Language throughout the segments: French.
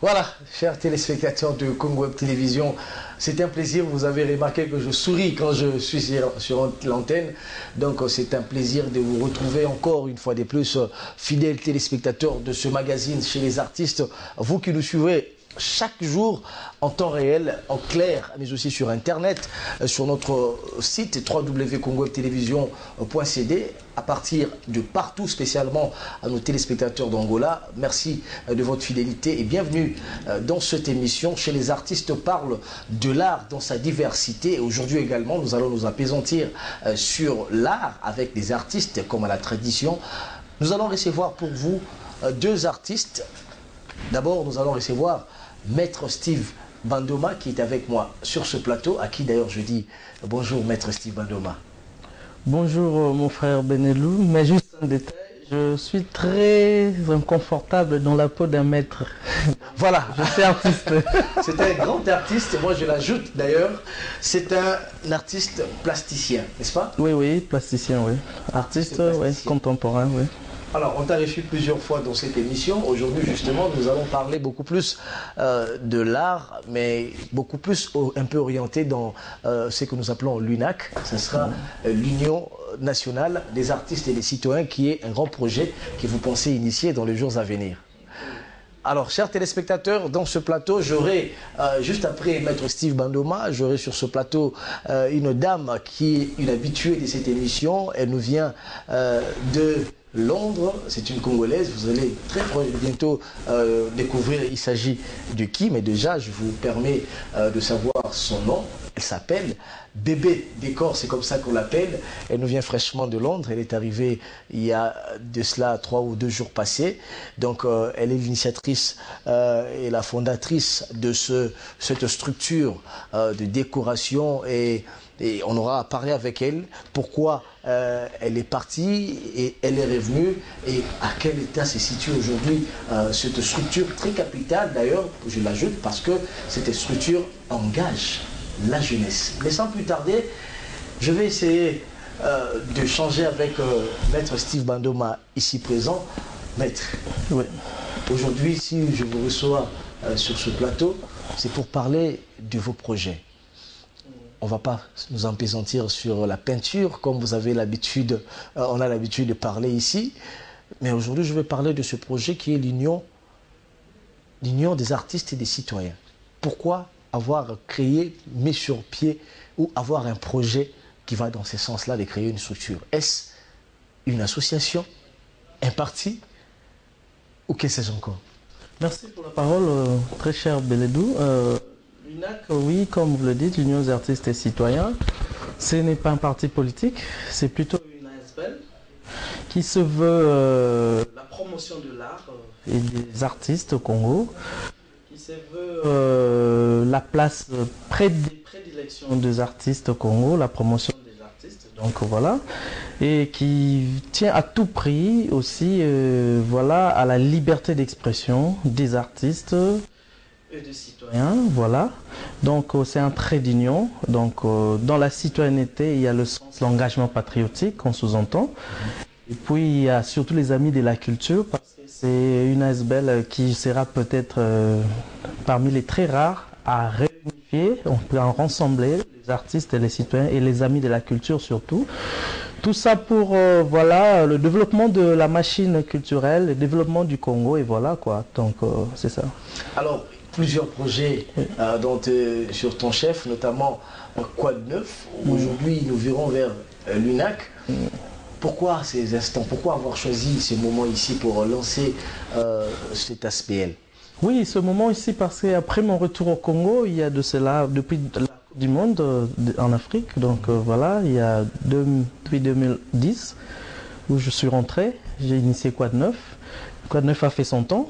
Voilà, chers téléspectateurs de Congo Web Télévision, c'est un plaisir. Vous avez remarqué que je souris quand je suis sur l'antenne. Donc c'est un plaisir de vous retrouver encore une fois de plus, fidèles téléspectateurs de ce magazine chez les artistes. Vous qui nous suivez chaque jour en temps réel, en clair, mais aussi sur Internet, sur notre site www.congowebtelevision.cd, à partir de partout, spécialement à nos téléspectateurs d'Angola. Merci de votre fidélité et bienvenue dans cette émission. Chez les artistes, parle de l'art dans sa diversité. Aujourd'hui également, nous allons nous apaisantir sur l'art avec des artistes comme à la tradition. Nous allons recevoir pour vous deux artistes. D'abord, nous allons recevoir Maître Steve Bandoma qui est avec moi sur ce plateau, à qui d'ailleurs je dis bonjour Maître Steve Bandoma. Bonjour mon frère Benelou, mais juste un détail, je suis très inconfortable dans la peau d'un maître. Voilà, je suis artiste. C'est un grand artiste, et moi je l'ajoute d'ailleurs, c'est un artiste plasticien, n'est-ce pas? Oui, oui, plasticien, oui. Artiste, oui, contemporain, oui. Alors, on t'a reçu plusieurs fois dans cette émission. Aujourd'hui, justement, nous allons parler beaucoup plus de l'art, mais beaucoup plus un peu orienté dans ce que nous appelons l'UNAC. Ce sera l'Union nationale des artistes et des citoyens, qui est un grand projet que vous pensez initier dans les jours à venir. Alors, chers téléspectateurs, dans ce plateau, j'aurai, juste après Maître Steve Bandoma, j'aurai sur ce plateau une dame qui est une habituée de cette émission. Elle nous vient de Londres, c'est une Congolaise, vous allez très bientôt découvrir, il s'agit de qui, mais déjà je vous permets de savoir son nom. Elle s'appelle Bébé Décor, c'est comme ça qu'on l'appelle. Elle nous vient fraîchement de Londres, elle est arrivée il y a de cela 3 ou 2 jours passés. Donc elle est l'initiatrice et la fondatrice de cette structure de décoration et on aura parlé avec elle pourquoi elle est partie et elle est revenue et à quel état se situe aujourd'hui cette structure très capitale d'ailleurs, je l'ajoute parce que cette structure engage la jeunesse. Mais sans plus tarder, je vais essayer de changer avec Maître Steve Bandoma ici présent. Maître, oui. Aujourd'hui si je vous reçois sur ce plateau, c'est pour parler de vos projets. On ne va pas nous apaisantir sur la peinture, comme vous avez l'habitude, on a l'habitude de parler ici. Mais aujourd'hui, je vais parler de ce projet qui est l'Union des artistes et des citoyens. Pourquoi avoir créé, mis sur pied, ou avoir un projet qui va dans ce sens-là de créer une structure? Est-ce une association, un parti, ou qu'est-ce encore? Merci pour la parole, très cher Beledou. L'UNAC, oui, comme vous le dites, l'Union des artistes et citoyens, ce n'est pas un parti politique, c'est plutôt une ASBL qui se veut la promotion de l'art et des artistes au Congo, qui se veut la place prédilection des artistes au Congo, la promotion des artistes, donc voilà, et qui tient à tout prix aussi voilà, à la liberté d'expression des artistes et des citoyens, voilà. Donc c'est un trait d'union. Donc dans la citoyenneté, il y a le sens, l'engagement patriotique qu'on sous-entend. Et puis il y a surtout les amis de la culture, parce que c'est une ASBL qui sera peut-être parmi les très rares à réunifier, on peut en rassembler les artistes et les citoyens et les amis de la culture surtout. Tout ça pour voilà, le développement de la machine culturelle, le développement du Congo et voilà quoi. Donc c'est ça. Alors, plusieurs projets sur ton chef, notamment Quad 9. Aujourd'hui, nous verrons vers l'UNAC. Pourquoi ces instants? Pourquoi avoir choisi ce moment ici pour lancer cet ASBL? Oui, ce moment ici parce qu'après mon retour au Congo, il y a de cela, depuis la Coupe du Monde en Afrique, donc voilà, il y a depuis 2010 où je suis rentré, j'ai initié Quad 9. Quad 9 a fait son temps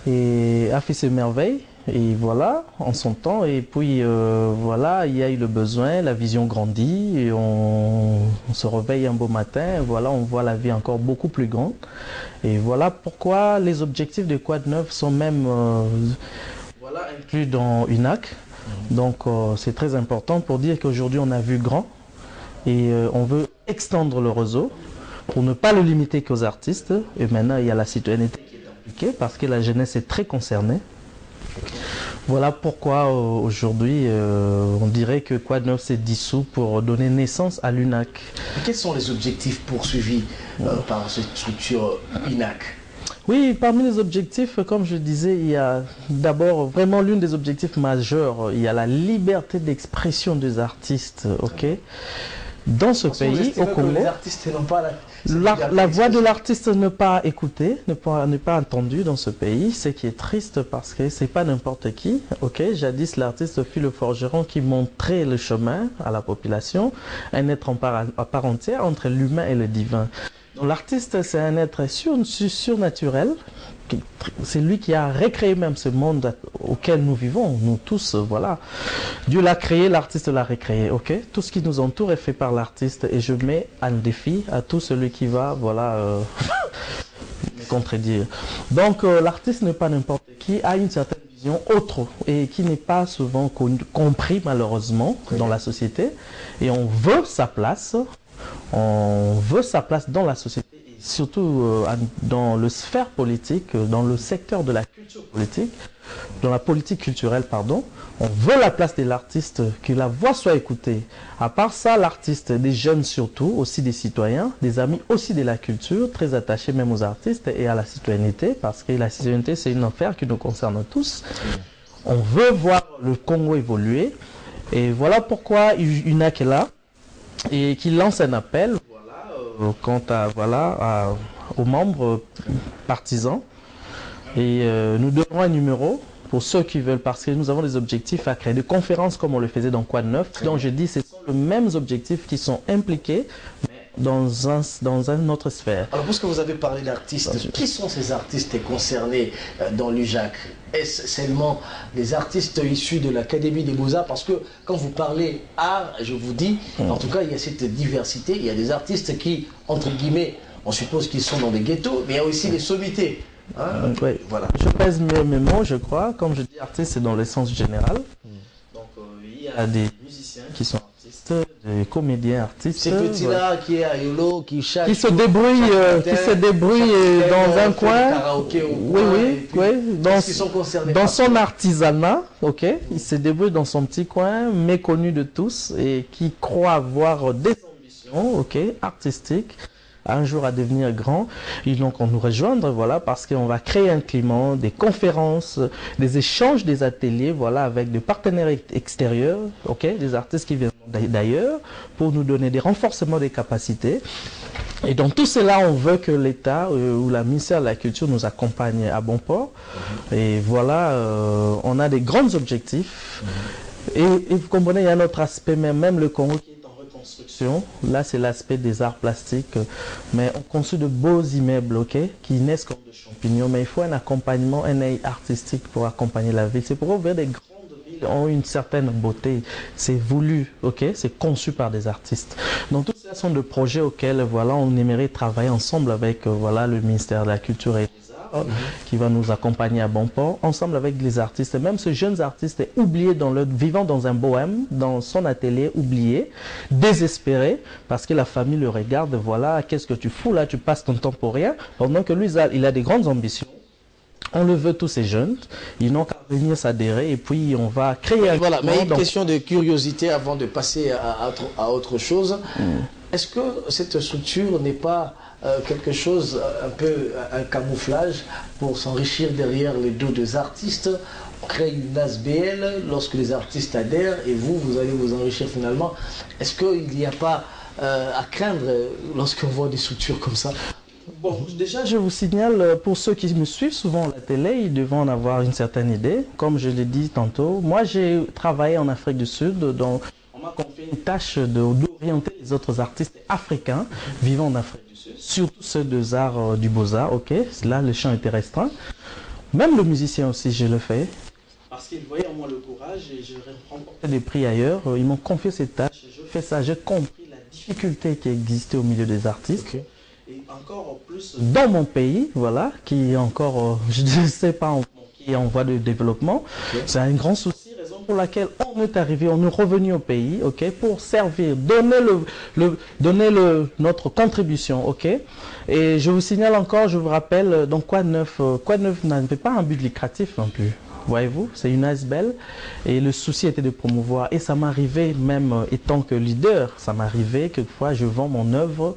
et a fait ses merveilles. et voilà, en son temps. Et puis, voilà, il y a eu le besoin, la vision grandit, et on se réveille un beau matin, et voilà, on voit la vie encore beaucoup plus grande. Et voilà pourquoi les objectifs de Quad 9 sont même voilà, inclus dans UNAC. Donc, c'est très important pour dire qu'aujourd'hui, on a vu grand, et on veut extendre le réseau pour ne pas le limiter qu'aux artistes. Et maintenant, il y a la citoyenneté qui est impliquée parce que la jeunesse est très concernée. Voilà pourquoi aujourd'hui, on dirait que Quad 9 s'est dissous pour donner naissance à l'UNAC. Quels sont les objectifs poursuivis par cette structure UNAC? Oui, parmi les objectifs, comme je disais, il y a d'abord vraiment l'une des objectifs majeurs, il y a la liberté d'expression des artistes, ok? Dans ce pays, au Congo, les artistes n'ont pas la voix de l'artiste n'est pas écoutée, n'est pas entendue dans ce pays, ce qui est triste parce que c'est pas n'importe qui. Ok, jadis l'artiste fut le forgeron qui montrait le chemin à la population, un être à part entière entre l'humain et le divin. Donc l'artiste c'est un être surnaturel. C'est lui qui a recréé même ce monde auquel nous vivons, nous tous, voilà. Dieu l'a créé, l'artiste l'a recréé, ok? Tout ce qui nous entoure est fait par l'artiste et je mets un défi à tout celui qui va, voilà, me contredire. Donc l'artiste n'est pas n'importe qui, a une certaine vision autre et qui n'est pas souvent compris malheureusement dans la société et on veut sa place dans la société. Surtout dans le sphère politique, dans le secteur de la culture politique, dans la politique culturelle, pardon, on veut la place de l'artiste, que la voix soit écoutée. À part ça, l'artiste, des jeunes surtout, aussi des citoyens, des amis aussi de la culture, très attachés même aux artistes et à la citoyenneté, parce que la citoyenneté, c'est une affaire qui nous concerne tous. On veut voir le Congo évoluer, et voilà pourquoi UNAC est là, et qui lance un appel quant à, voilà, aux membres partisans. Et nous donnons un numéro pour ceux qui veulent, parce que nous avons des objectifs à créer, des conférences comme on le faisait dans Quad 9. Donc je dis, ce sont les mêmes objectifs qui sont impliqués, mais dans une autre sphère. Alors, puisque vous avez parlé d'artistes, qui sont ces artistes concernés dans l'UJAC? Est-ce seulement des artistes issus de l'Académie des Beaux-Arts? Parce que quand vous parlez art, je vous dis, en tout cas, il y a cette diversité. Il y a des artistes qui, entre guillemets, on suppose qu'ils sont dans des ghettos, mais il y a aussi des sommités. Hein? Oui. Voilà. Je pèse mes mots, je crois. Comme je dis, artiste, c'est dans le sens général. Donc, il y a des musiciens qui sont artistes, des comédiens artistes. Ces petits-là qui est à Yolo, qui se débrouillent dans un coin. Dans son artisanat, ok. Il se débrouille dans son petit coin, méconnu de tous et qui croit avoir des ambitions, ok, artistiques. Un jour à devenir grand, et donc on nous rejoindre, voilà, parce qu'on va créer un climat, des conférences, des échanges, des ateliers, voilà, avec des partenaires extérieurs, ok, des artistes qui viennent d'ailleurs, pour nous donner des renforcements des capacités. Et dans tout cela, on veut que l'État ou la ministère de la Culture nous accompagne à bon port. Et voilà, on a des grands objectifs. Et vous comprenez, il y a un autre aspect, même le Congo qui est en reconstruction. Là, c'est l'aspect des arts plastiques. Mais on construit de beaux immeubles, ok, qui naissent comme des champignons. Mais il faut un accompagnement, un œil artistique pour accompagner la ville. C'est pour ouvrir des grandes villes ont une certaine beauté. C'est voulu, ok, c'est conçu par des artistes. Donc, tout ça sont des projets auxquels, voilà, on aimerait travailler ensemble avec, voilà, le ministère de la Culture et qui va nous accompagner à bon port, ensemble avec les artistes. Même ce jeune artiste est oublié vivant dans un bohème, dans son atelier, oublié, désespéré, parce que la famille le regarde, voilà, qu'est-ce que tu fous là, tu passes ton temps pour rien, pendant que lui, il a des grandes ambitions. On le veut tous ces jeunes, ils n'ont qu'à venir s'adhérer et puis on va créer un... Voilà, mais une question de curiosité avant de passer à autre chose. Est-ce que cette structure n'est pas quelque chose, un peu un camouflage pour s'enrichir derrière les dos des artistes? On crée une ASBL lorsque les artistes adhèrent et vous allez vous enrichir finalement. Est-ce qu'il n'y a pas à craindre lorsqu'on voit des structures comme ça? Bon, déjà, je vous signale, pour ceux qui me suivent souvent à la télé, ils devront en avoir une certaine idée. Comme je l'ai dit tantôt, moi, j'ai travaillé en Afrique du Sud, donc on m'a confié une tâche d'orienter les autres artistes africains vivant en Afrique du Sud, surtout ceux des arts du Beaux-Arts, ok. Là, le champ était restreint. Même le musicien aussi, je le fais. parce qu'ils voyaient en moi le courage et je remportais des prix ailleurs. Ils m'ont confié cette tâche. Je fais ça, j'ai compris la difficulté qui existait au milieu des artistes. Ok. Et encore plus dans mon pays, voilà, qui est encore, je ne sais pas, qui est en voie de développement. Ok. C'est un grand souci, raison pour laquelle on est arrivé, on est revenu au pays, ok, pour servir, donner notre contribution, ok. Et je vous signale encore, je vous rappelle, donc Quoi de Neuf n'avait pas un but lucratif non plus. Voyez-vous, c'est une ASBL et le souci était de promouvoir. Et ça m'arrivait, même étant que leader, ça m'arrivait quelquefois je vends mon œuvre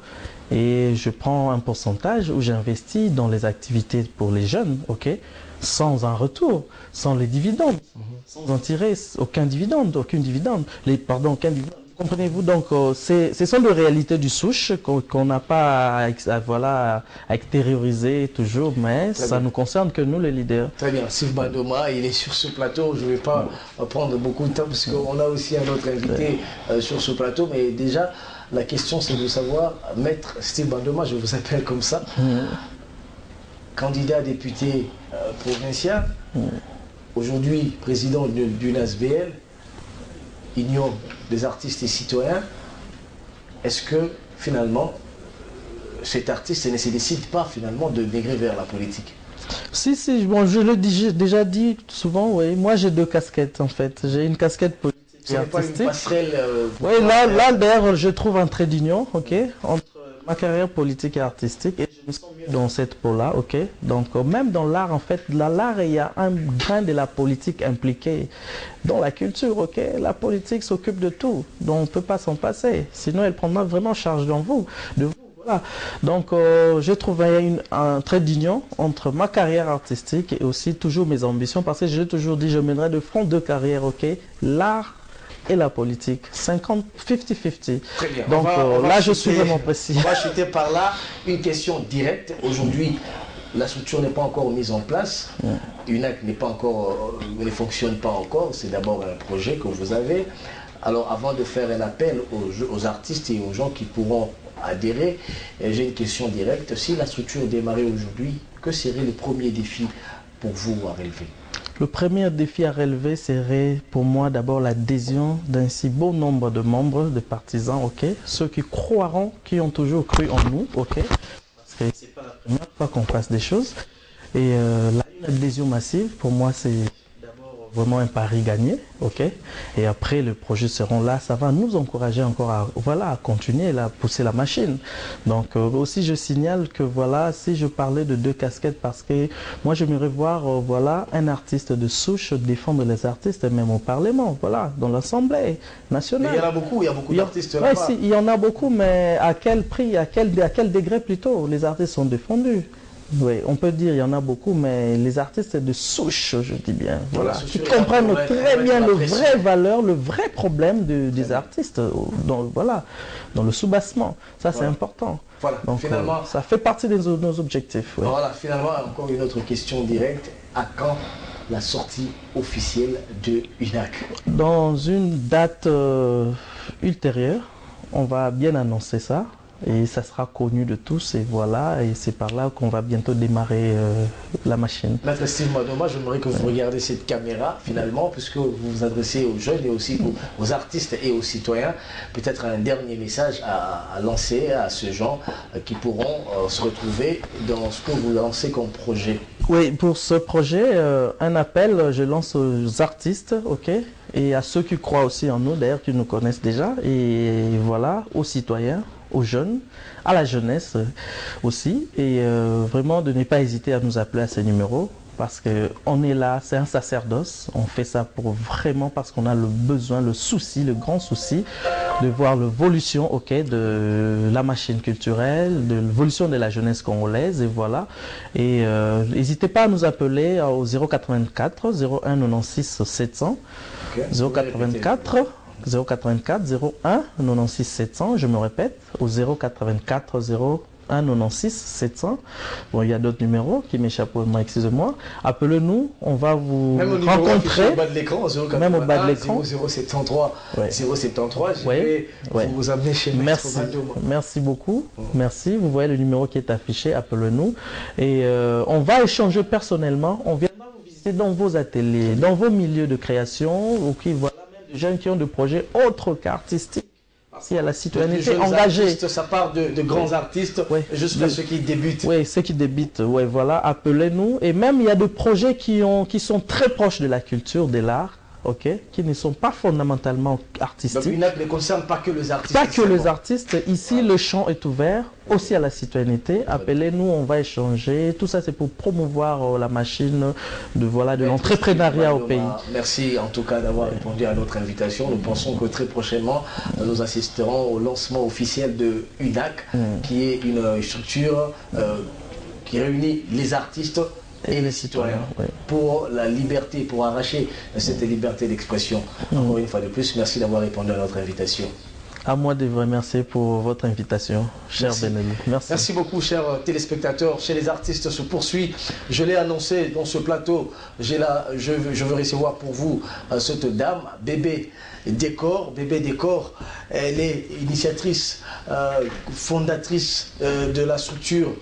et je prends un pourcentage où j'investis dans les activités pour les jeunes, ok, sans un retour, sans les dividendes, sans en tirer aucun dividende, aucun dividende. Comprenez-vous, donc ce sont des réalités du souche qu'on n'a pas à extérioriser toujours, mais ça nous concerne que nous les leaders. Très bien, Steve Bandoma, il est sur ce plateau, je ne vais pas prendre beaucoup de temps parce qu'on a aussi un autre invité sur ce plateau, mais déjà la question c'est de savoir, maître Steve Bandoma, je vous appelle comme ça, candidat député provincial, aujourd'hui président d'une ASBL, Union des artistes et citoyens, est-ce que finalement cet artiste ne se décide pas finalement de migrer vers la politique? Si, bon, je l'ai déjà dit souvent, oui. Moi j'ai deux casquettes en fait. J'ai une casquette politique et artistique. Pas une passerelle, oui, là d'ailleurs je trouve un trait d'union, ok, entre ma carrière politique et artistique, et je me sens mieux dans cette peau-là, ok. Donc même dans l'art, en fait, dans l'art, il y a un grain de la politique impliqué dans la culture, ok. La politique s'occupe de tout, donc on ne peut pas s'en passer, sinon elle prendra vraiment charge de vous. Voilà. Donc je trouve un trait d'union entre ma carrière artistique et aussi toujours mes ambitions, parce que j'ai toujours dit je mènerai de front deux carrières, ok. L'art et la politique, 50-50. Très bien. Donc là, je suis vraiment précis. On va chuter par là une question directe. Aujourd'hui, la structure n'est pas encore mise en place. UNAC n'est pas encore, ne fonctionne pas encore. C'est d'abord un projet que vous avez. Alors, avant de faire un appel aux artistes et aux gens qui pourront adhérer, j'ai une question directe. Si la structure démarrait aujourd'hui, que serait le premier défi pour vous à relever? Le premier défi à relever serait pour moi d'abord l'adhésion d'un si beau nombre de membres, de partisans, ok, ceux qui croiront, qui ont toujours cru en nous, ok, parce que c'est pas la première fois qu'on fasse des choses. Et une adhésion massive, pour moi, c'est d'abord vraiment un pari gagné, ok. Et après, les projets seront là, ça va nous encourager encore à continuer à pousser la machine. Donc aussi, je signale que voilà, si je parlais de deux casquettes, parce que moi, j'aimerais voir un artiste de souche défendre les artistes, même au Parlement, voilà, dans l'Assemblée nationale. Mais il y en a beaucoup, il y a beaucoup d'artistes là-bas. Oui, si, il y en a beaucoup, mais à quel prix, à quel degré plutôt les artistes sont défendus? Oui, on peut dire il y en a beaucoup, mais les artistes de souche, je dis bien, voilà, qui comprennent très bien le vrai valeur, le vrai problème des artistes, dans le soubassement. Ça, c'est important. Voilà, donc finalement, ça fait partie de nos objectifs. Oui. Voilà, finalement, encore une autre question directe. À quand la sortie officielle de UNAC? Dans une date ultérieure, on va bien annoncer ça. Et ça sera connu de tous, et voilà, et c'est par là qu'on va bientôt démarrer la machine. Maître Steve Bandoma, j'aimerais que vous regardiez cette caméra, finalement, puisque vous vous adressez aux jeunes et aussi aux artistes et aux citoyens. Peut-être un dernier message à lancer à ceux gens qui pourront se retrouver dans ce que vous lancez comme projet. Oui, pour ce projet, un appel, je lance aux artistes, ok, et à ceux qui croient aussi en nous, d'ailleurs, qui nous connaissent déjà, et voilà, aux citoyens, aux jeunes, à la jeunesse aussi, et vraiment de ne pas hésiter à nous appeler à ces numéros, parce qu'on est là, c'est un sacerdoce, on fait ça pour vraiment parce qu'on a le besoin, le souci, le grand souci de voir l'évolution, ok, de la machine culturelle, de l'évolution de la jeunesse congolaise, et voilà. Et n'hésitez pas à nous appeler au 084 01 96 700, okay. 084 01 96 700, je me répète, au 084 01 96 700. Bon, il y a d'autres numéros qui m'échappent, excusez-moi. Appelez-nous, on va vous rencontrer. Au bas de l'écran, même au bas de l'écran. 0073, ouais. 073, je vais vous amener chez Maître Bandoma. Merci beaucoup, merci. Vous voyez le numéro qui est affiché, appelez-nous. Et on va échanger personnellement, on viendra vous visiter artistes dans vos ateliers, dans vos milieux de création, ou qui voilà même des jeunes qui ont des projets autres qu'artistiques. Parce qu'il y a la citoyenneté engagée. Artistes, ça part de grands artistes jusqu'à ceux qui débutent. Oui, ceux qui débutent, voilà, appelez-nous. Et même il y a des projets qui sont très proches de la culture, de l'art. Qui ne sont pas fondamentalement artistiques. Donc l'UNAC ne concerne pas que les artistes. Pas que les artistes. Ici, le champ est ouvert aussi à la citoyenneté. Appelez-nous, on va échanger. Tout ça, c'est pour promouvoir la machine de l'entrepreneuriat au pays. Merci en tout cas d'avoir répondu à notre invitation. Nous pensons que très prochainement, nous assisterons au lancement officiel de UNAC, qui est une structure qui réunit les artistes et les citoyens pour la liberté, pour arracher cette liberté d'expression. Encore une fois de plus, merci d'avoir répondu à notre invitation. À moi de vous remercier pour votre invitation, cher Benelou. Merci. Merci beaucoup, chers téléspectateurs. Chez les artistes se poursuit. Je l'ai annoncé dans ce plateau. Je veux recevoir pour vous cette dame, Bébé Décor. Bébé Décor, elle est initiatrice, fondatrice de la structure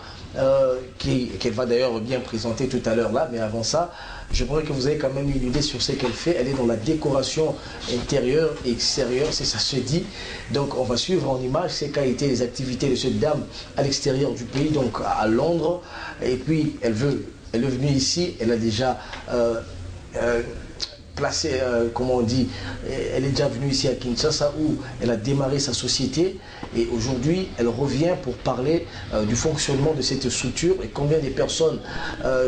qu'elle va d'ailleurs bien présenter tout à l'heure là, mais avant ça, j'aimerais que vous ayez quand même une idée sur ce qu'elle fait. Elle est dans la décoration intérieure et extérieure, c'est ça se dit. Donc on va suivre en image ces qualités, les activités de cette dame à l'extérieur du pays, donc à Londres. Et puis elle est venue ici, elle a déjà placé, comment on dit, elle est déjà venue ici à Kinshasa où elle a démarré sa société et aujourd'hui elle revient pour parler du fonctionnement de cette structure et combien de personnes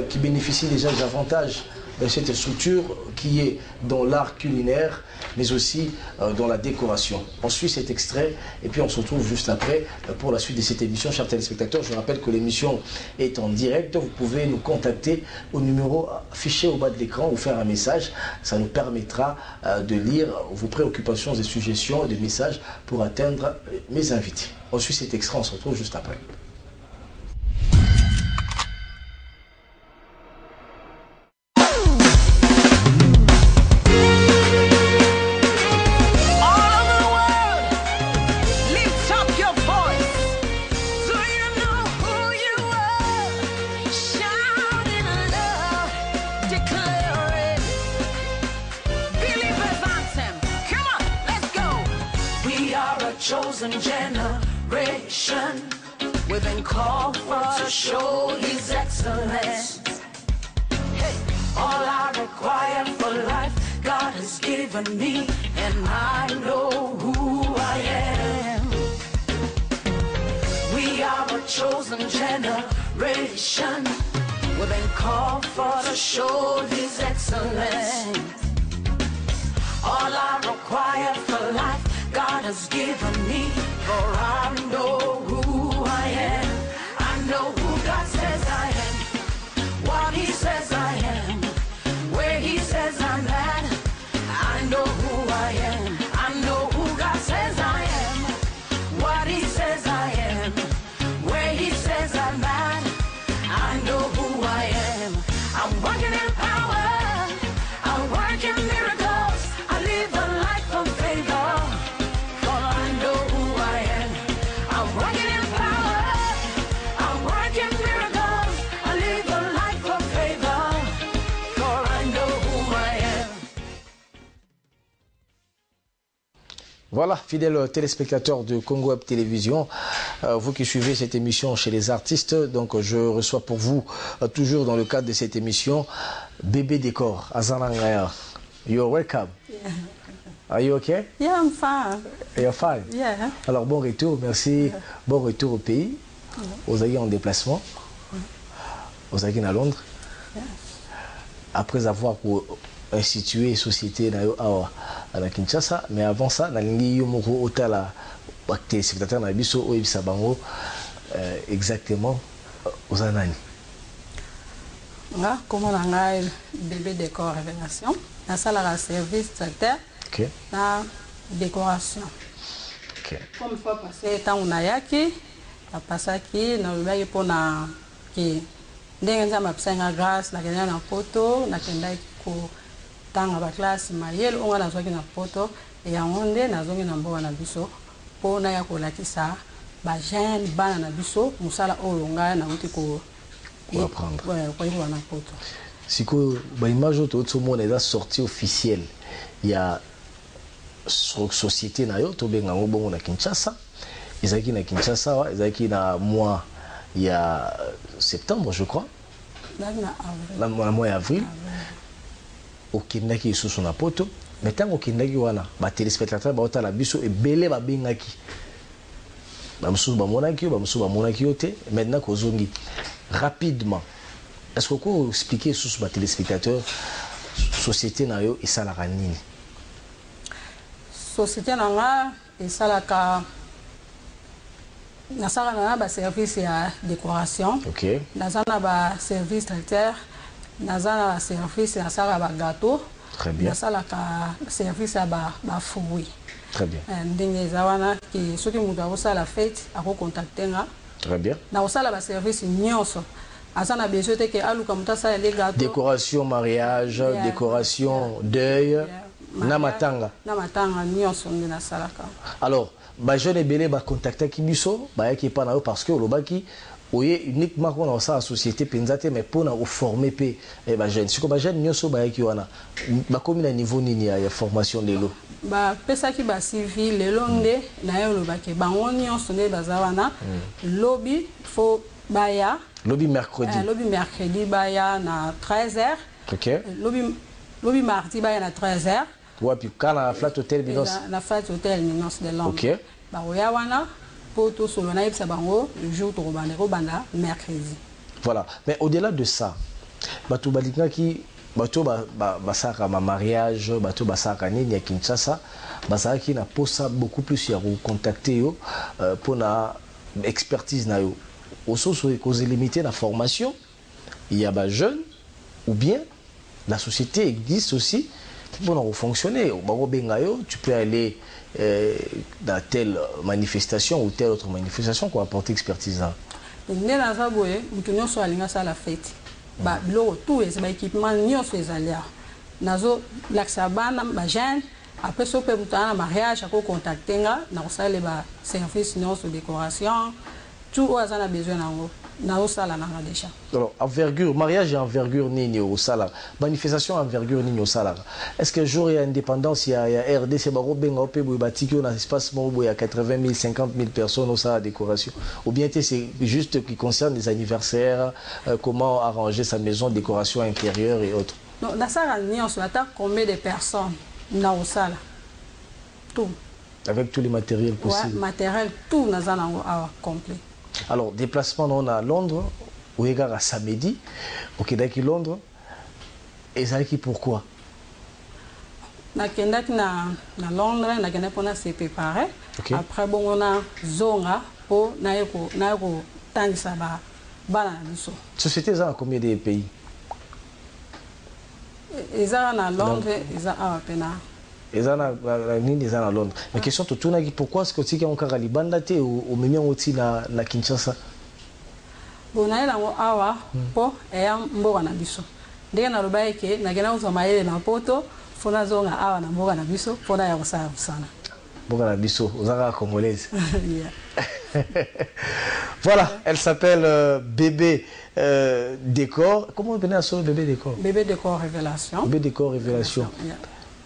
qui bénéficient déjà des avantages de cette structure qui est dans l'art culinaire mais aussi dans la décoration. On suit cet extrait et puis on se retrouve juste après pour la suite de cette émission. Chers téléspectateurs, je rappelle que l'émission est en direct. Vous pouvez nous contacter au numéro affiché au bas de l'écran ou faire un message. Ça nous permettra de lire vos préoccupations et suggestions et des messages pour atteindre mes invités. On suit cet extrait, on se retrouve juste après. Chosen generation, we've been called for to show His excellence. Hey, all I require for life, God has given me, and I know who I am. We are a chosen generation, we've been called for to show His excellence. All I require for life, God has given me, for I know who I am. I know who God says I am, what He says I am, where He says I'm at. I know who I am. I know who God says I am, what He says I am, where He says I'm at. I know who I am. I'm walking in power, I'm working miracles, I live a life of favor. Voilà, fidèles téléspectateurs de Congo Web Télévision, vous qui suivez cette émission chez les artistes, donc je reçois pour vous, toujours dans le cadre de cette émission, Bébé Décor, Azanangaya. You're welcome. Yeah. Are you okay? Yeah, I'm fine. You're fine? Yeah. Alors bon retour, merci. Bon retour au pays. Vous allez en déplacement. Vous allez à Londres. Yeah. Après avoir institué société à la Kinshasa, mais avant ça, na lingi yo moko otala téléspectateurs na biso oyebisa bango exactement aux anani. Nga comment on a Bébé Décor Révélation, na salle à service traiteur. OK. Na décoration. OK. Comme fois passé temps on a yaki, a passaki na loba yepo na ki ndenge nza mapsanga grâce na kenya na poto na kenda ko tanga ba classe mayelo onga na zoki na poto e yango nde na zongi na mboka na biso pona ya kolakisa ba jeune bana na biso musala oyo nga na uti ko apprendre. Ouais, ko na poto. siko ba image auto tout monde est sorti officiel. Il y a société na yo to benga ngobongo na Kinshasa. Ezaki na Kinshasa, ezaki na mois il y a septembre je crois. La mois avril. Okindaki sous son poto. Mais tant okindaki wana ba téléspectateurs ba otala biso et belé ba bengaki. Ba musu ba monaki yote maintenant kozongi rapidement. Est-ce que vous pouvez expliquer sur ce téléspectateur société na yo et ça la ranini? Société na et ça la ka na sala na ba service ya décoration. OK. Na sala ba service traiteur, na sala service na sala ba gâteau. Très bien. Na sala ka service ya ba fruits. Très bien. Ndenge zawana ki soki mutu akosala fête ako contacter nga. Très bien. Na osala ba service nyonso. Asana besoin que aluka mutasa les gâteaux. Décoration mariage, décoration deuil, namatanga. Namatanga nyonso ndina salaka. Alors, ba jeune belé ba contacter kibiso, ba yaki pa na yo parce que lobaki oye uniquement qu'on a ça société penzate mais pour na former pe ba jeune. Siko ba jeune nyonso ba yaki wana. Ba komi na niveau nini ya formation lelo. Ba pesa ki ba civil lelo nde na yo lobaki bango nyonso nde bazawana lobby faut baya lobby mercredi. Lobby mercredi baya na 13h. OK. Lobby mardi baya na 13h. Ouais, puis quand la flat hotel Minos. La flat hotel Minos de Londres. OK. Ba oya wana pour tout solo na yebisa bango le jour to banda mercredi. Voilà. Mais au-delà de ça, bato balinga ki bato basaka ma mariage, bato basaka nini ya Kinshasa, basaka ki na posa beaucoup plus ya contacter yo pour na expertise na yo. Aussi, cause limiter la formation, il y a des jeunes, ou bien la société existe aussi pour fonctionner. Tu peux aller dans telle manifestation ou telle autre manifestation pour apporter expertise. Après ça, on peut mariage, on peut contacter, on a service de décoration. Tout le monde a besoin de ça. Alors, envergure, mariage et envergure nini au salaire. Manifestation envergure nini au salaire. Est-ce que jour il y a indépendance, il y a RDC, il y a un espace où il y a 80 000, 50 000 personnes au salaire décoration. Ou bien c'est juste qui concerne les anniversaires, comment arranger sa maison, décoration intérieure et autres. Non, dans ça, on attend combien de personnes dans le salaire. Tout. Avec tous les matériels possibles. Oui, matériel, tout dans un complet. Alors, déplacement on a à Londres, au égard à samedi, au Québec Londres. Et ça qui pourquoi? Na Québec na Londres, na Québec on a se préparé. Après bon on a zonga pour na yeko tangisa ba na biso. Société ça combien de pays? Eza na Londres, eza a pena. Eza na nini eza na Londres. Mais question to tuna ki pourquoi est-ce que tu as encore libanda te au memi oti na Kinshasa? Bon na ela ngo awa po eya mboka na biso. Ndenge na loba eke na gena uzo maele na poto fona zonga awa na mboka na biso pona ya kosala sana. Mboka na biso ozaka congolaise. Voilà, elle s'appelle Bébé Décor. Comment on appelle ça Bébé Décor? Bébé Décor Révélation. Bébé Décor Révélation.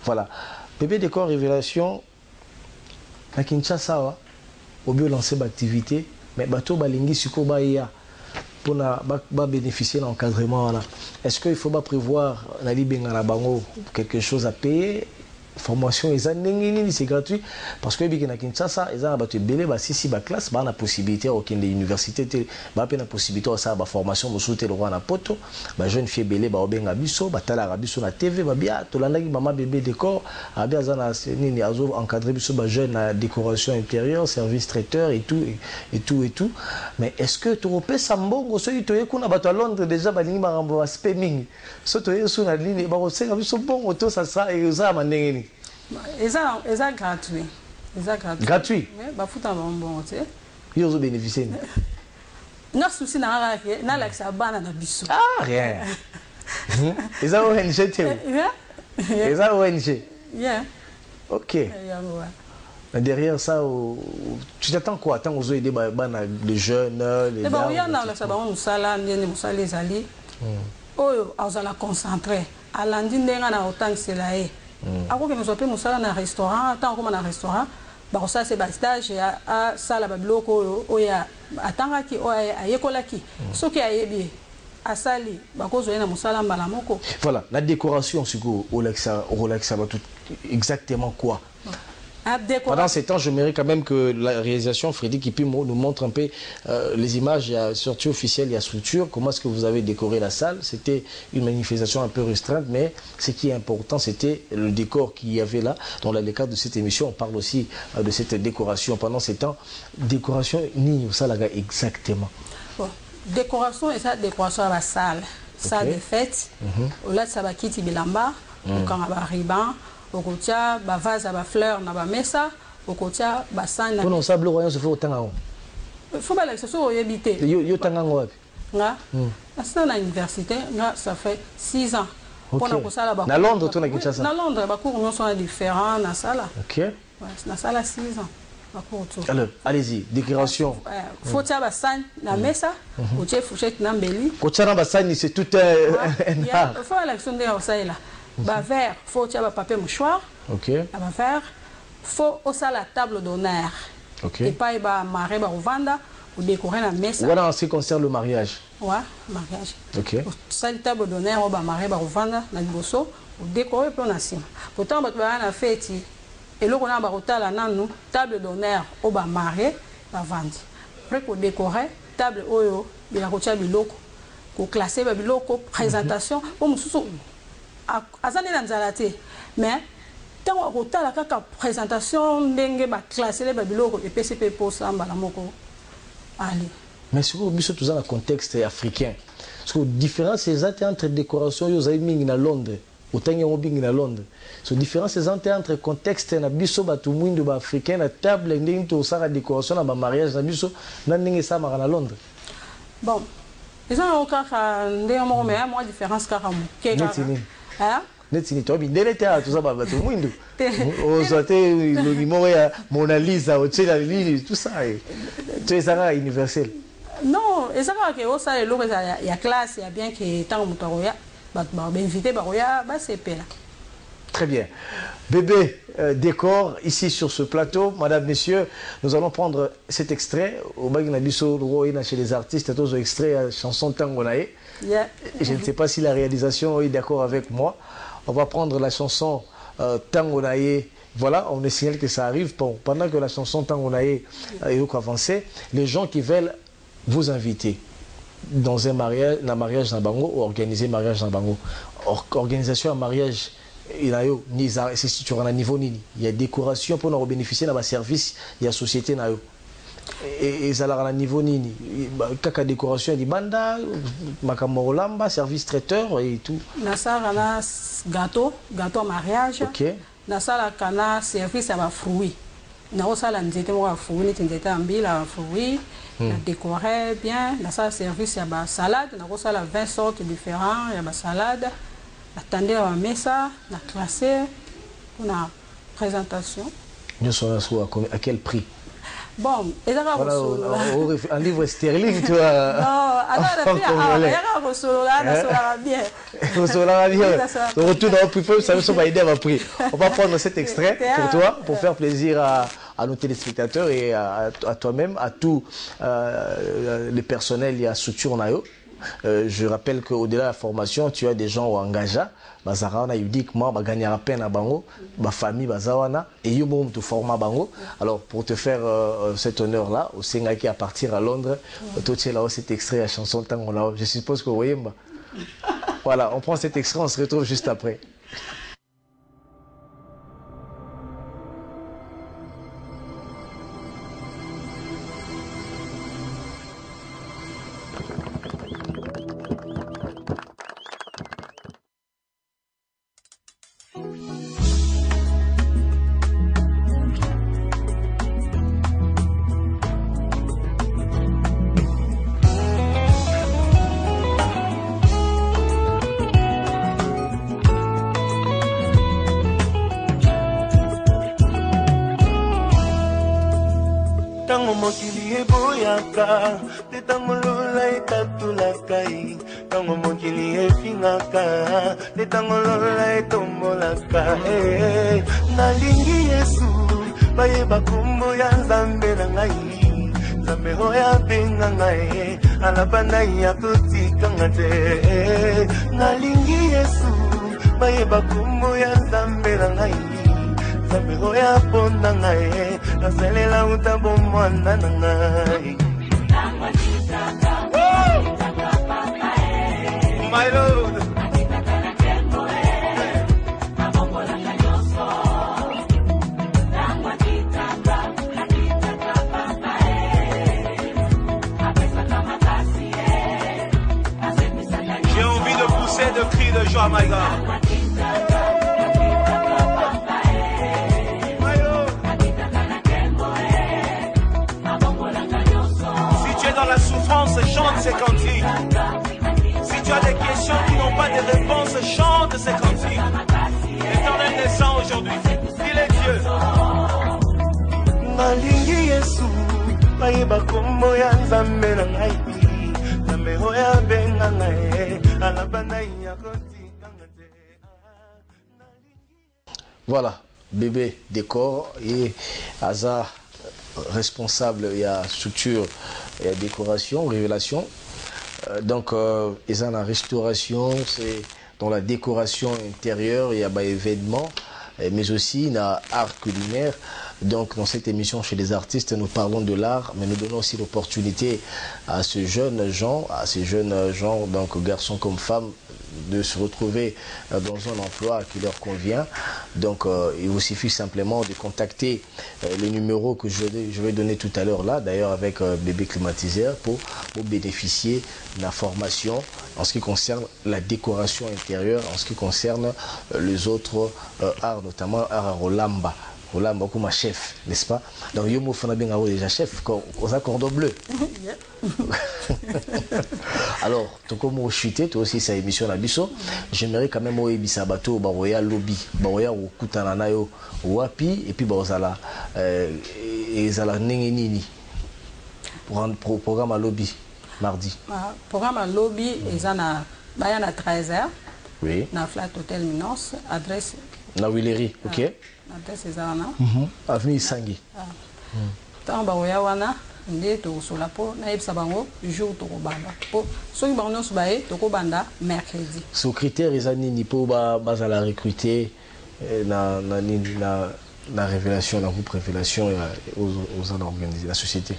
Voilà. Bébé Décor Révélation, à Kinshasa, au bio lancer l'activité, mais bateau balingi suko baïa pour bénéficier de l'encadrement. Est-ce qu'il faut pas prévoir quelque chose à payer? Formation c'est gratuit parce que à Kinshasa ils ont battu belé si classe la possibilité aucune université la possibilité ça formation le roi na poto jeune fille belé obenga biso batala biso na TV bien tolandaki maman Bébé Décor abia zana nini azo encadrer biso jeune na décoration intérieure service traiteur et tout mais est-ce que tu repères sambongo soki toye kuna bato à Londres déjà balingi marambo spamming so toye sous na ligne ba rosenga biso bongo to ça et ça mandengeni. C'est gratuit. Gratuit? Oui, bah foutre un bon, tu sais. Ils ont bénéficié. Non, souci n'a rien à l'accès à banane à bisou. Ah, rien. Ils ont ONG, tu sais. Ils ont ONG. Bien. Ok. Derrière ça, tu t'attends quoi? Attends aux aider les jeunes, les dames. Il y en a là, ça va on sala, les ali. oyo azala concentré alandi ndenga na otangisela ye akoki nous appelle musala na restaurant tant comme na restaurant ba ça c'est ba stage à sala ba biloko oya atangaki oya ayekolaki soki ayebi asali ba kozo na musala mbala moko. Voilà, la décoration sur Olexa va tout exactement quoi? Pendant ces temps, je mérite quand même que la réalisation, Frédéric Kipimo, nous montre un peu les images. Il y a sortie officielle, il y a structure. Comment est-ce que vous avez décoré la salle? C'était une manifestation un peu restreinte, mais ce qui est important, c'était le décor qu'il y avait là. Dans le cadre de cette émission, on parle aussi de cette décoration. Pendant ces temps, décoration, ni ça là exactement. Bon, décoration et ça, décoration à la salle. Salle de fête. Au-delà de ça, va quitter Bilamba, au camp à Riban. Au côté ba vase ba fleurs na ba mesa au côté ba sang na on sable royaume se fait autant à faut pas que so yebité yo tanga wapi nga ça na université nga ça fait 6 ans pour na sala ba na Londres to na Kinshasa na Londres ba cours nous sont différents na sala OK ouais na sala 6 ans ba cours tout alors allez-y décoration faut tia ba sang na mesa au chef fourchette na mbeli ko tia na ba sang c'est tout un art faut la question de ça là. Bah verre, faut tirer le papier mouchoir. OK. Bah verre, faut aussi la table d'honneur. OK. Et pas bah marrer bah vendre ou décorer la messe. Voilà en ce qui concerne le mariage. Ouais, mariage. OK. Ça la table d'honneur ou bah marrer bah vendre na liboso ou décorer pour na sima. Pourtant bah na fête et là on a bah hôtel là nous table d'honneur ou bah marrer bah vendre. Après pour décorer table oyo bien ko biloko ko classer bah biloko présentation pour mususu azane na nzalate mais tant otala kaka présentation ndenge ba classer ba biloko et PCP pour ça mbala moko allez mais sur le biso tout dans le contexte africain parce que différence c'est entre décoration yo za mingi na Londres otangi ngo bingi na Londres so différence c'est entre contexte na biso ba tout mwindo ba africain na table ndenge to sala décoration na ba mariage na biso na ndenge ça mara na Londres bon ils ont encore ndenge mo mais moi différence kaka mo hein netini to bindele ta tout ça ba tout mwindo o sote le numéro ya Mona Lisa o tshela lili tout ça tu ça universel non et ça que o ça le ya classe ya bien que tant moto ya ba invité ba ya ba c'est là. Très bien. Bébé décor ici sur ce plateau. Madame, messieurs, nous allons prendre cet extrait. Au Bagnabiso, chez les artistes, tous extrait à chanson Tangonae. Je ne sais pas si la réalisation est d'accord avec moi. On va prendre la chanson Tangonae. Voilà, on est signalé que ça arrive. Pendant que la chanson Tangonae est avancée, les gens qui veulent vous inviter dans un mariage dans Bango ou organiser un mariage dans Bango. Organisation un mariage. Il c'est sur un niveau nini. Il y a décoration pour nous bénéficier de service, il y a société na yo. Et ça a un niveau nini. Kaka décoration di banda, makamorolamba, service traiteur et tout. Na sala gâteau mariage. OK. Na sala kana service à fruits. Na osala nzete mo fruits, nzete ambila fruits. Na décorer bien, na sala service à salade, na osala 20 sortes différents, ya salade. Attendez à la mesa, la classée, pour la présentation. Nous sommes à quel prix? Bon, et là, un livre sterling, tu vois. Non, alors, il y a un solo là, ça sera bien. Ça sera bien. On retourne dans le prix, ça va aider à ma prix. On va prendre cet extrait pour toi, pour faire plaisir à nos téléspectateurs et à toi-même, à tous les personnels et à structure Nayo. Je rappelle qu'au-delà de la formation, tu as des gens engagés. Bazarana uniquement gagner à peine à Bango, ma famille Bazawana et Yumum te former à Bango. Alors pour te faire cet honneur-là, au Sengaki à partir à Londres, tout est là cet extrait à chanson Tangola. Je suppose que vous voyez. Voilà, on prend cet extrait, on se retrouve juste après. Tango mokili eboyaka te tango lola etatulakai tango mokili efingaka te tango lola etombolaka nalingi Yesu bayeba kombo ya Nzambe na ngai Nzambe oyo abenga ngai alaba na ya kotikanga te nalingi Yesu bayeba kombo ya Nzambe na ngai Nzambe oyo aponda ngai nasalela uta bomwana na ngai My Lord. J'ai envie de pousser de cris de joie, my God. Si tu es dans la souffrance, chante ces cantiques. Si tu as des questions qui n'ont pas de réponse, chante ces cantiques. L'Éternel descend aujourd'hui. Il est Dieu. Nalingi Yesu, bayeba kombo ya Nzambe na ngai. Nzambe oyo benga ngai, alaba na ya kotikanga te. Voilà, bébé décor et Aza responsable, il y a structure, il y a décoration, révélation. Donc, ils sont la restauration, c'est dans la décoration intérieure, il y a des événements, mais aussi dans l'art culinaire. Donc, dans cette émission chez les artistes, nous parlons de l'art, mais nous donnons aussi l'opportunité à ces jeunes gens, donc garçons comme femmes, de se retrouver dans un emploi qui leur convient. Donc, il vous suffit simplement de contacter les numéros que je vais donner tout à l'heure là, d'ailleurs avec Bébé Climatiseur, pour bénéficier de la formation en ce qui concerne la décoration intérieure, en ce qui concerne les autres arts, notamment art Rolamba. Rolamba comme un chef, n'est-ce pas? Donc, il y a déjà chef, aux cordons bleus. Alors, tu comme chuté, toi aussi, c'est émission la biso. J'aimerais quand même au Ebisabato, Baroya Lobby, Baroya ou Kutananayo, Wapi, et puis Bazala, et Zala Nengenini. Pour un programme à Lobby, mardi. Programme à Lobby, ils en a à 13h. Oui. Dans Flat Hotel Minos, adresse. Na Willery, ok. Adresse est là. Avenue Sangui. Tant Baroya Wana. Ndé to sola po na yebisa bango jour to kobanda po soki bango nyonso baye to kobanda mercredi. Sous critère ezani ni po bazala recruter na révélation, la groupe révélation aux organisés la société.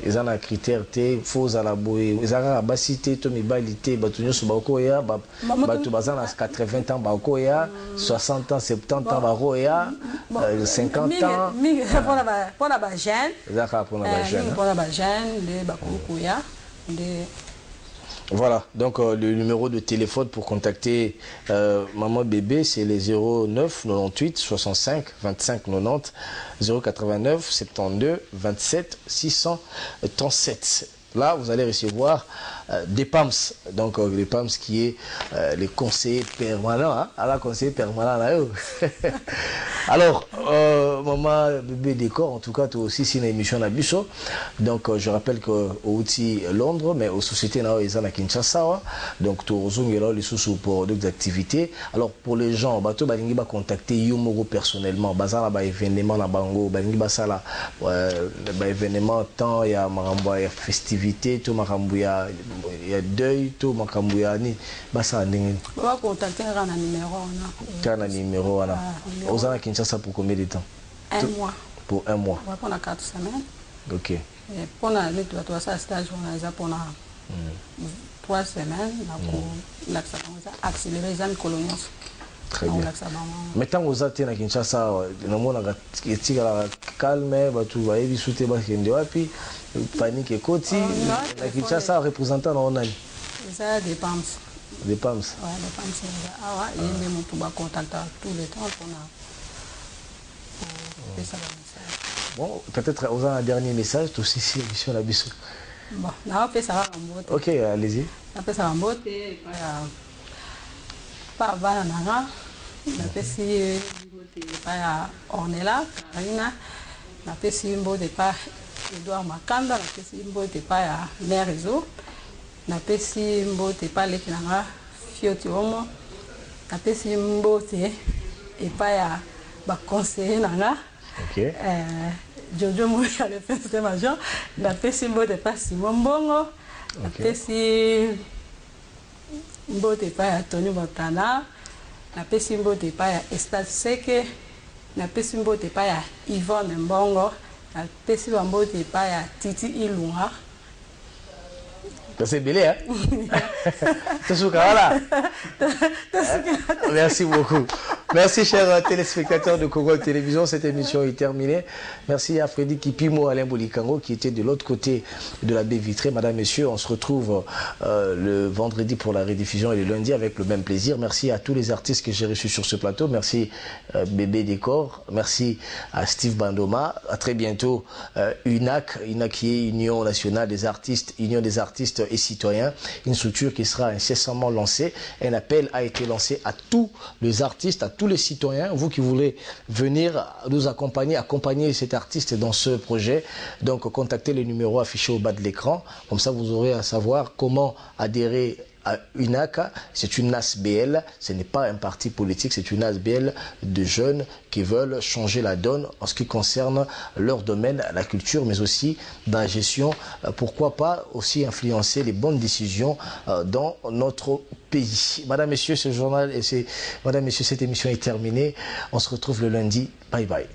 Ils ont un critère té faux à la boue ils ont la basité to mibalité batunyo subakoya batu bazana 80 ans bakoya 60 ans 70 ans bakoya 50 ans pour la jeune zaka pour la jeune pour la jeune de bakoya de. Voilà, donc le numéro de téléphone pour contacter Maman Bébé, c'est les 09 98 65 25 90 089 72 27 637. Là, vous allez recevoir des PAMS, donc les PAMS qui est les conseillers permanents, hein, à la conseiller permanent là. Alors, Maman Bébé Décor, en tout cas, tu aussi c'est une émission à Bissau. Donc, je rappelle qu'au outil Londres, mais aux sociétés là, ils sont à Kinshasa. Donc, tu as là les sous pour d'autres activités. Alors, pour les gens, tu vas contacter Yomogo personnellement. Bazar là, événement na bango, basala, événement temps, il y a festivité, tout makambuya. Il y a deuil, tout makambuya ni basa ndenge. On va contacter un numéro Kana numéro là. Aux à Kinshasa pour combien de temps? Un mois. Pour un mois. On va prendre 4 semaines. OK. Et pour la tu vas ça stage on a pour 3 semaines on a accélérer les amis coloniaux. Très bien. Maintenant aux athées à Kinshasa, nous avons calme, batu va éviter ba kende wapi, panique et koti. À Kinshasa représentant on a. Ça dépend. Des PAMS. Ouais, des PAMS. Ah ouais, il y a des gens contacter tout le temps pour ça. Bon, peut-être aux un dernier message, tout ceci sur la Bissau. Bon, on fait ça en beauté. OK, allez-y. On fait ça en beauté. Pas banana. On fait si pas Ornella, Karina. On fait si une beauté pas Edouard Makanda. On fait si une beauté pas Mère Réseau. napesi mbote paleki nanga fioti omo napesi mbote epai ya baconseiller nanga Jojo Mouya le président major napesi mbote epai Simon Mbongo napesi mbote epai ya Tony Montana napesi mbote epai ya Estade Seke napesi mbote epai ya Yvonne Mbongo napesi mbote epai ya Titi Ilunga. C'est belé, hein? Voilà. Merci beaucoup. Merci, chers téléspectateurs de Kongol Télévision. Cette émission est terminée. Merci à Freddy Kipimo, Alain Bolikango, qui était de l'autre côté de la baie vitrée. Madame, messieurs, on se retrouve le vendredi pour la rediffusion et le lundi avec le même plaisir. Merci à tous les artistes que j'ai reçus sur ce plateau. Merci Bébé Décor. Merci à Steve Bandoma. À très bientôt, UNAC, qui est Union nationale des artistes, Union des artistes et citoyens, une structure qui sera incessamment lancée. Un appel a été lancé à tous les artistes, à tous les citoyens, vous qui voulez venir nous accompagner cet artiste dans ce projet. Donc contactez les numéros affichés au bas de l'écran, comme ça vous aurez à savoir comment adhérer à UNAC. C'est une ASBL, ce n'est pas un parti politique, c'est une ASBL de jeunes qui veulent changer la donne en ce qui concerne leur domaine, la culture, mais aussi dans la gestion. Pourquoi pas aussi influencer les bonnes décisions dans notre pays. Madame, Messieurs, ce journal et Madame, Messieurs, cette émission est terminée. On se retrouve le lundi. Bye bye.